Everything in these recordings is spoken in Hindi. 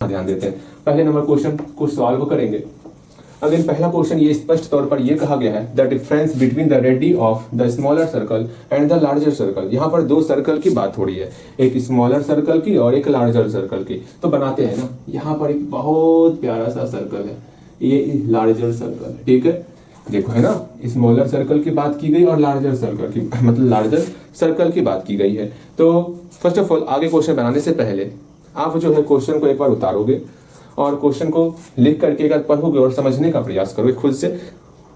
ध्यान देते हैं। पहले नंबर क्वेश्चन को सॉल्व करेंगे। अगेन पहला क्वेश्चन ये स्पष्ट तौर पर ये कहा गया है the difference between the ready of the smaller circle and the larger circle. यहाँ पर दो सर्कल की बात हो रही है, एक स्मॉलर सर्कल की और एक लार्जर सर्कल की। तो बनाते हैं ना। यहाँ पर एक बहुत प्यारा सा सर्कल है, ये लार्जर सर्कल, ठीक है। देखो है ना, स्मॉलर सर्कल की बात की गई और लार्जर सर्कल की मतलब लार्जर सर्कल की बात की गई है। तो फर्स्ट ऑफ ऑल आगे क्वेश्चन बनाने से पहले आप जो है क्वेश्चन को एक बार उतारोगे और क्वेश्चन को लिख करके एक बार पढ़ोगे और समझने का प्रयास करोगे। खुद से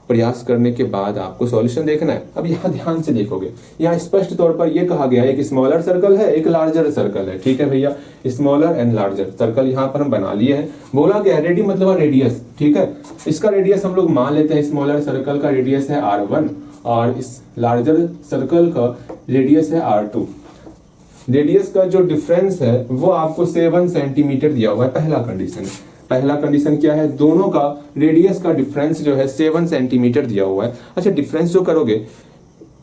प्रयास करने के बाद आपको सॉल्यूशन देखना है। अब यहाँ ध्यान से देखोगे, यहाँ स्पष्ट तौर पर यह कहा गया है एक स्मॉलर सर्कल है, एक लार्जर सर्कल है, ठीक है भैया। स्मॉलर एंड लार्जर सर्कल यहाँ पर हम बना लिए हैं। बोला गया रेडी मतलब रेडियस, ठीक है। इसका रेडियस हम लोग मान लेते हैं, स्मॉलर सर्कल का रेडियस है r1 और इस लार्जर सर्कल का रेडियस है r2। रेडियस का जो डिफरेंस है वो आपको 7 सेंटीमीटर दिया हुआ है। पहला कंडीशन क्या है, दोनों का रेडियस का डिफरेंस जो है 7 सेंटीमीटर दिया हुआ है। अच्छा, डिफरेंस जो करोगे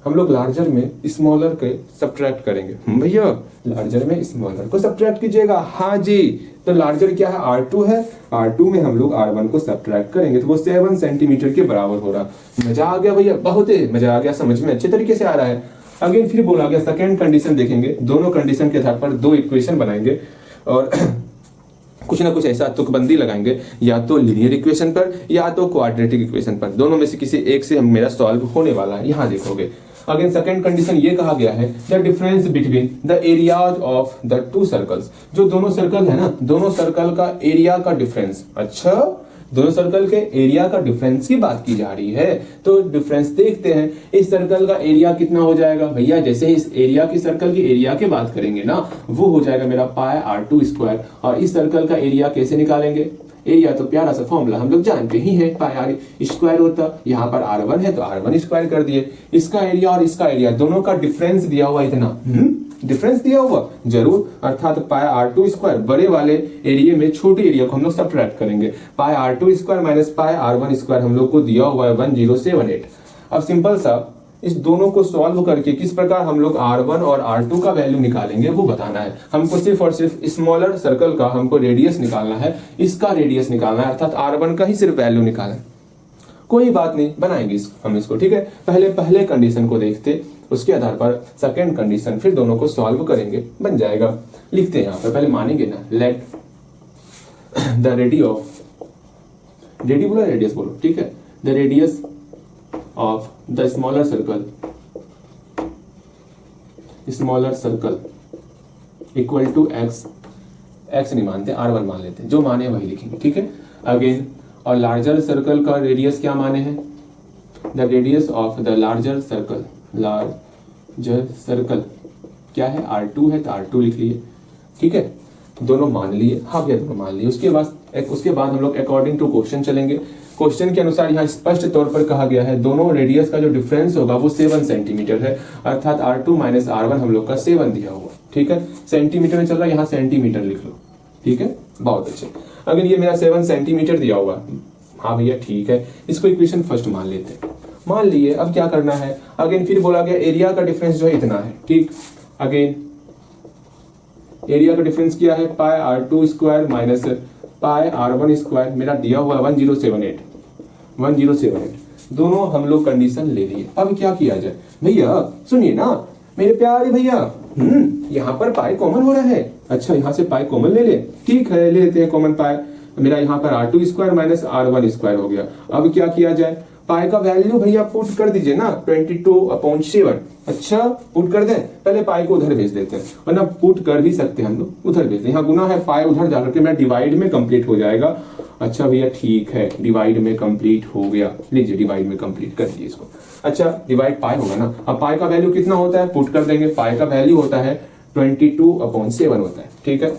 हम लोग लार्जर में स्मॉलर के सब्ट्रैक्ट करेंगे। भैया लार्जर में स्मॉलर को सब्ट्रैक्ट कीजिएगा, हाँ जी। तो लार्जर क्या है, r2 है, r2 में हम लोग r1 को सब्ट्रैक्ट करेंगे तो वो 7 सेंटीमीटर के बराबर हो रहा। मजा आ गया भैया, बहुत ही मजा आ गया, समझ में अच्छे तरीके से आ रहा है। अगेन फिर बोला गया सेकंड कंडीशन देखेंगे, दोनों कंडीशन के आधार पर दो इक्वेशन बनाएंगे और कुछ ना कुछ ऐसा तुकबंदी लगाएंगे, या तो लीनियर इक्वेशन पर या तो क्वाड्रेटिक इक्वेशन पर। दोनों में से किसी एक से मेरा सॉल्व होने वाला है। यहाँ देखोगे अगेन सेकंड कंडीशन ये कहा गया है the difference between the areas of the two circles. जो दोनों सर्कल है ना, दोनों सर्कल का एरिया का डिफरेंस। अच्छा, दोनों सर्कल के एरिया का डिफरेंस की बात की जा रही है। तो डिफरेंस देखते हैं, इस सर्कल का एरिया कितना हो जाएगा भैया। जैसे ही इस एरिया की सर्कल की एरिया की बात करेंगे ना, वो हो जाएगा मेरा पाई r2 स्क्वायर। और इस सर्कल का एरिया कैसे निकालेंगे, एरिया तो प्यारा सा फॉर्मूला हम लोग जानते ही है, पाई r स्क्वायर होता। यहाँ पर r1 है तो r1 स्क्वायर कर दिए। इसका एरिया और इसका एरिया दोनों का डिफरेंस दिया हुआ इतना, डिफरेंस दिया हुआ जरूर, अर्थात पाई r2 स्क्वायर बड़े वाले एरिया में छोटे एरिया को हम लोग सब्ट्रैक्ट करेंगे। पाई r2 square minus pi r1 square हम लोग को दिया हुआ है 1078। अब सिंपल सा इस दोनों को सॉल्व करके किस प्रकार हम लोग r1 और r2 का वैल्यू निकालेंगे वो बताना है हमको। सिर्फ और सिर्फ स्मॉलर सर्कल का हमको रेडियस निकालना है, इसका रेडियस निकालना है, अर्थात r1 का ही सिर्फ वैल्यू निकालना है। कोई बात नहीं, बनाएंगे हम इसको, ठीक है। पहले कंडीशन को देखते, उसके आधार पर सेकंड कंडीशन, फिर दोनों को सॉल्व करेंगे, बन जाएगा। लिखते हैं यहाँ पे, पहले मानेंगे ना, let the ready of, ready बोलो रेडियस बोलो, ठीक है। The radius of the smaller circle equal to X नहीं मानते, r1 मान लेते हैं, जो माने वही लिखेंगे, ठीक है। अगेन और लार्जर सर्कल का रेडियस क्या माने हैं, the radius of the larger circle क्या है, r2 है तो r2 लिख लिए, ठीक है। दोनों मान लिए, हाँ भैया दोनों मान लिए। उसके बाद हम लोग अकॉर्डिंग टू क्वेश्चन चलेंगे। क्वेश्चन के अनुसार यहाँ स्पष्ट तौर पर कहा गया है दोनों रेडियस का जो डिफरेंस होगा वो 7 सेंटीमीटर है, अर्थात r2 माइनस r1 हम लोग का 7 दिया हुआ, ठीक है। सेंटीमीटर में चल रहा है, यहाँ सेंटीमीटर लिख लो, ठीक है, बहुत अच्छे। अगर ये मेरा 7 सेंटीमीटर दिया हुआ, हाँ भैया ठीक है, इसको इक्वेशन फर्स्ट मान लेते हैं, मान लिए। अब क्या करना है, अगेन फिर बोला गया एरिया का डिफरेंस जो है इतना है, ठीक। अगेन एरिया का डिफरेंस क्या है, पाई r2 square minus pi r1 square, मेरा दिया हुआ 1078। दोनों हम लोग कंडीशन ले लिए। अब क्या किया जाए भैया, सुनिए ना मेरे प्यारे भैया, यहाँ पर पाई कॉमन हो रहा है। अच्छा, यहाँ से पाई कॉमन ले ले, ठीक है, ले लेते हैं कॉमन पाई। मेरा यहाँ पर r2 square minus r1 square हो गया। अब क्या किया जाए, पाई का वैल्यू भैया पुट कर दीजिए ना, 22/7। अच्छा, पुट कर दें, पहले पाई को उधर भेज देते हैं, वरना पुट कर भी सकते हैं हम लोग, उधर भेज दें। यहाँ गुना है, पाई उधर जाकर के मेरा डिवाइड में कंप्लीट हो जाएगा। अच्छा भैया ठीक है, डिवाइड में कंप्लीट हो गया, लीजिए डिवाइड में कंप्लीट कर दिए इसको। अच्छा, डिवाइड पाई होगा ना, अब पाई का वैल्यू कितना होता है, पुट कर देंगे। पाई का वैल्यू होता है 22/7 होता है, ठीक है।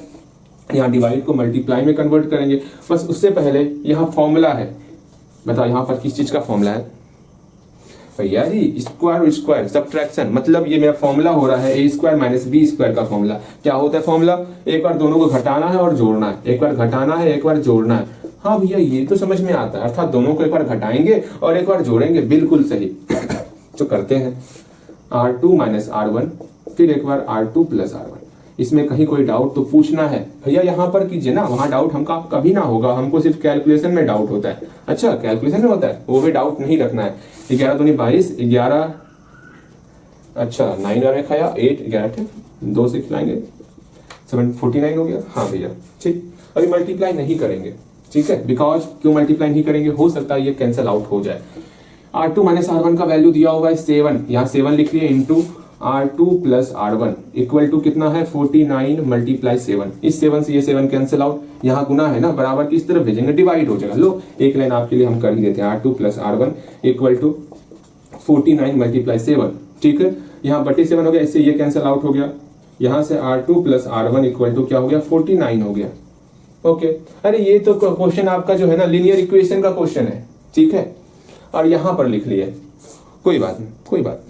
यहाँ डिवाइड को मल्टीप्लाई में कन्वर्ट करेंगे। बस उससे पहले यहाँ फॉर्मूला है, बताओ यहाँ पर किस चीज का फॉर्मूला है भैया जी, स्क्वायर सब्ट्रैक्शन, मतलब ये मेरा फॉर्मूला हो रहा है a square minus b square का फॉर्मूला। क्या होता है फॉर्मूला, एक बार दोनों को घटाना है और जोड़ना है, एक बार घटाना है एक बार जोड़ना है। हाँ भैया ये तो समझ में आता है, अर्थात दोनों को एक बार घटाएंगे और एक बार जोड़ेंगे, बिल्कुल सही। तो करते हैं r2 माइनस r1, फिर एक बार r2 प्लस r1, इसमें कहीं कोई डाउट तो पूछना है भैया यहाँ पर कीजिए ना, वहां डाउट हमका कभी ना होगा, हमको सिर्फ कैलकुलेशन में डाउट होता है। अच्छा कैलकुलेशन में होता है, वो भी डाउट नहीं रखना है। 11 दूनी 22, 11 अच्छा 9 और 1 खाया 8, 11 2 से खिलाएंगे 7 49 हो गया। हाँ भैया ठीक, अभी मल्टीप्लाई नहीं करेंगे, ठीक है, बिकॉज क्यों मल्टीप्लाई नहीं करेंगे, हो सकता है ये कैंसिल आउट हो जाए। R2 माइनस R1 का वैल्यू दिया होगा 7, यहाँ 7 लिख लिए into R2 plus R1 equal to कितना है 49 मल्टीप्लाई 7। इस 7 से ये 7 कैंसिल आउट, यहाँ गुना है ना, बराबर की इस तरफ भेजेंगे डिवाइड हो जाएगा। लो एक लाइन आपके लिए हम कर ही देते हैं, R2 plus R1 equal to 49 multiply 7, ठीक है। यहाँ बटे 7 हो गया, इससे ये कैंसिल आउट हो गया। यहाँ से R2 plus R1 equal to क्या हो गया 49 हो गया। ओके अरे ये तो क्वेश्चन आपका जो है ना लीनियर इक्वेशन का क्वेश्चन है, ठीक है, और यहां पर लिख लिया, कोई बात नहीं कोई बात।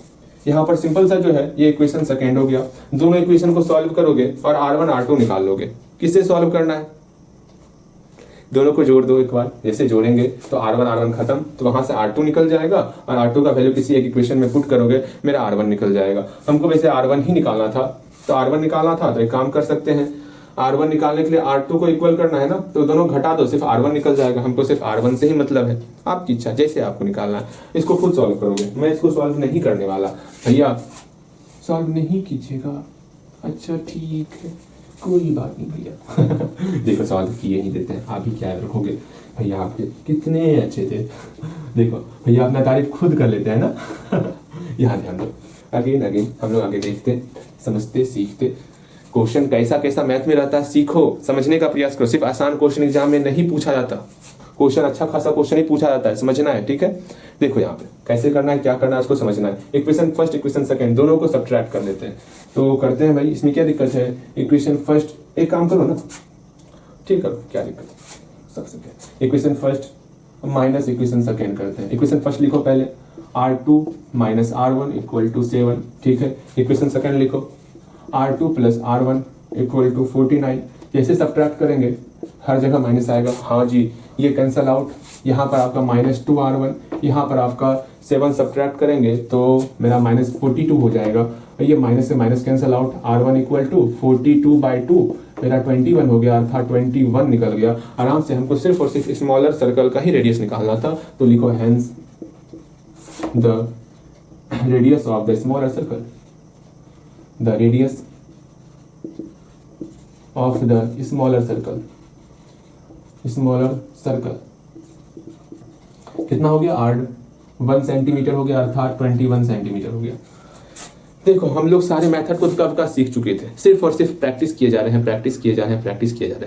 यहां पर सिंपल सा जो है ये इक्वेशन सेकेंड हो गया। दोनों इक्वेशन को सॉल्व करोगे और R1 R2 निकाल लोगे। किससे सॉल्व करना है, दोनों को जोड़ दो एक बार, जैसे जोड़ेंगे तो R1 R1 खत्म, तो वहां से R2 निकल जाएगा और R2 का वैल्यू किसी एक इक्वेशन में पुट करोगे, मेरा R1 निकल जाएगा। हमको वैसे R1 ही निकालना था, तो R1 निकालना था तो एक काम कर सकते हैं, R1 निकालने के लिए R2 को इक्वल करना है ना, तो दोनों घटा दो, सिर्फ R1 निकल जाएगा। हमको सिर्फ R1 से ही मतलब है, आपकी इच्छा जैसे आपको निकालना है। इसको खुद सॉल्व करोगे, मैं इसको सॉल्व नहीं करने वाला। भैया सॉल्व नहीं कीजिएगा, अच्छा ठीक है कोई बात नहीं भैया। देखो सॉल्व किए ही देते हैं, आप ही क्या रखोगे भैया, आपके कितने अच्छे थे। देखो भैया अपना तारीफ खुद कर लेते हैं ना। यहाँ ध्यान दो, अगेन अगेन हम लोग आगे देखते समझते सीखते। क्वेश्चन कैसा कैसा मैथ में रहता है सीखो, समझने का प्रयास करो। सिर्फ आसान क्वेश्चन एग्जाम में नहीं पूछा जाता, क्वेश्चन अच्छा खासा क्वेश्चन ही पूछा जाता है, समझना है, ठीक है। देखो यहाँ पे कैसे करना है, क्या करना है उसको समझना है। इक्वेशन फर्स्ट इक्वेशन सेकंड दोनों को सब्ट्रैक्ट कर लेते हैं, तो करते हैं भाई, इसमें क्या दिक्कत है। इक्वेशन फर्स्ट एक काम करो ना, ठीक है क्या दिक्कत है, सबसे equation first minus equation second करते हैं। इक्वेशन फर्स्ट लिखो पहले R2 minus R1 equal to 7, ठीक है। इक्वेशन सेकंड लिखो R2 plus R1 equal to 49। जैसे सब्ट्रैक्ट करेंगे हर जगह माइनस आएगा, हाँ जी ये कैंसल आउट। यहाँ पर आपका -2R1, यहाँ पर आपका 7 सब्ट्रैक्ट करेंगे तो मेरा -42 हो जाएगा। ये माइनस से minus cancel out, R1 equal to 42/2 मेरा 21 हो गया, अर्थात 21 निकल गया। आराम से हमको सिर्फ और सिर्फ स्मॉलर सर्कल का ही रेडियस निकालना था, तो लिखो hence the radius of the smaller circle, the radius of the smaller circle कितना हो गया 1 सेंटीमीटर हो गया, अर्थात 21 सेंटीमीटर हो गया। देखो हम लोग सारे मेथड को कब का सीख चुके थे, सिर्फ और सिर्फ प्रैक्टिस किए जा रहे हैं, प्रैक्टिस किए जा रहे हैं, प्रैक्टिस किए जा रहे हैं।